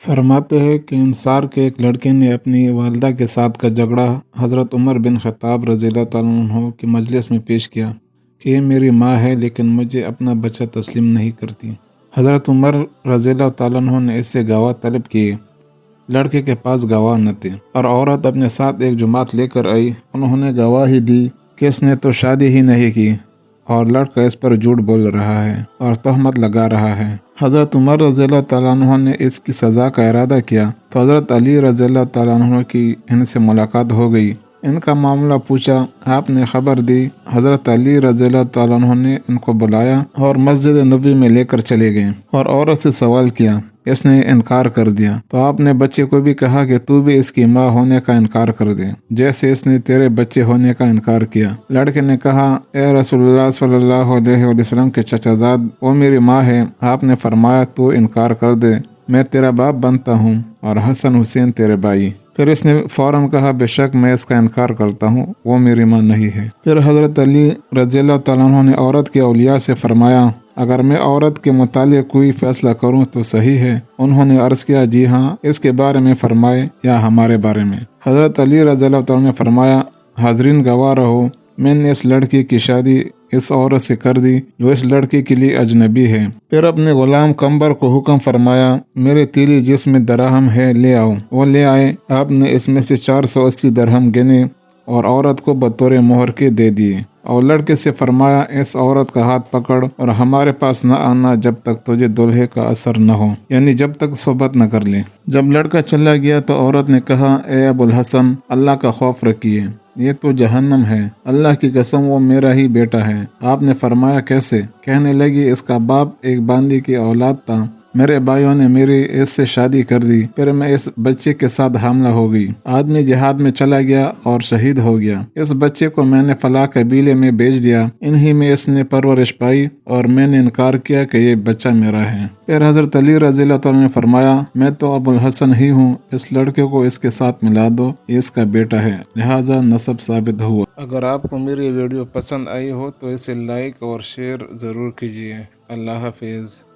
فرماتے ہیں کہ انصار کے ایک لڑکے نے اپنی والدہ کے ساتھ کا جھگڑا حضرت عمر بن خطاب رضی اللہ تعالیٰ عنہ کی مجلس میں پیش کیا کہ یہ میری ماں ہے لیکن مجھے اپنا بچہ تسلیم نہیں کرتی۔ حضرت عمر رضی اللہ تعالیٰ عنہ نے اس سے گواہ طلب کیے۔ لڑکے کے پاس گواہ نہ تھے اور عورت اپنے ساتھ ایک جماعت لے کر آئی۔ انہوں نے گواہی دی کہ اس نے تو شادی ہی نہیں کی اور لڑکا اس پر جھوٹ بول رہا ہے اور تہمت لگا رہا ہے۔ حضرت عمر رضی اللہ تعالیٰ عنہ نے اس کی سزا کا ارادہ کیا تو حضرت علی رضی اللہ تعالیٰ عنہ کی ان سے ملاقات ہو گئی۔ ان کا معاملہ پوچھا، آپ نے خبر دی۔ حضرت علی رضی اللہ تعالیٰ عنہ نے ان کو بلایا اور مسجد نبوی میں لے کر چلے گئے اور عورت سے سوال کیا۔ اس نے انکار کر دیا تو آپ نے بچے کو بھی کہا کہ تو بھی اس کی ماں ہونے کا انکار کر دے جیسے اس نے تیرے بچے ہونے کا انکار کیا۔ لڑکے نے کہا، اے رسول اللہ صلی اللہ علیہ وسلم کے چچا زاد، وہ میری ماں ہے۔ آپ نے فرمایا تو انکار کر دے، میں تیرا باپ بنتا ہوں اور حسن حسین تیرے بھائی۔ پھر اس نے فوراً کہا، بے شک میں اس کا انکار کرتا ہوں، وہ میری ماں نہیں ہے۔ پھر حضرت علی رضی اللہ تعالیٰ عنہ نے عورت کے اولیاء سے فرمایا، اگر میں عورت کے متعلق کوئی فیصلہ کروں تو صحیح ہے؟ انہوں نے عرض کیا، جی ہاں، اس کے بارے میں فرمائے یا ہمارے بارے میں؟ حضرت علی رضی اللہ تعالیٰ نے فرمایا، حاضرین گواہ رہو، میں نے اس لڑکی کی شادی اس عورت سے کر دی جو اس لڑکی کے لیے اجنبی ہے۔ پھر اپنے غلام قمبر کو حکم فرمایا، میرے تیلی جس میں درہم ہے لے آؤ۔ وہ لے آئے۔ آپ نے اس میں سے 480 درہم گنے اور عورت کو بطور مہر کے دے دیے اور لڑکے سے فرمایا، اس عورت کا ہاتھ پکڑ اور ہمارے پاس نہ آنا جب تک تجھے دلہے کا اثر نہ ہو، یعنی جب تک صحبت نہ کر لے۔ جب لڑکا چلا گیا تو عورت نے کہا، اے ابو الحسن، اللہ کا خوف رکھیے، یہ تو جہنم ہے، اللہ کی قسم وہ میرا ہی بیٹا ہے۔ آپ نے فرمایا، کیسے؟ کہنے لگی، اس کا باپ ایک باندی کی اولاد تھا، میرے بھائیوں نے میری اس سے شادی کر دی، پھر میں اس بچے کے ساتھ حاملہ ہو گئی۔ آدمی جہاد میں چلا گیا اور شہید ہو گیا۔ اس بچے کو میں نے فلاں قبیلے میں بیچ دیا، انہی میں اس نے پرورش پائی اور میں نے انکار کیا کہ یہ بچہ میرا ہے۔ پھر حضرت علی رضی اللہ تعالیٰ نے فرمایا، میں تو ابو الحسن ہی ہوں، اس لڑکے کو اس کے ساتھ ملا دو، یہ اس کا بیٹا ہے، لہٰذا نسب ثابت ہوا۔ اگر آپ کو میری ویڈیو پسند آئی ہو تو اسے لائک اور شیئر ضرور کیجیے۔ اللہ حافظ۔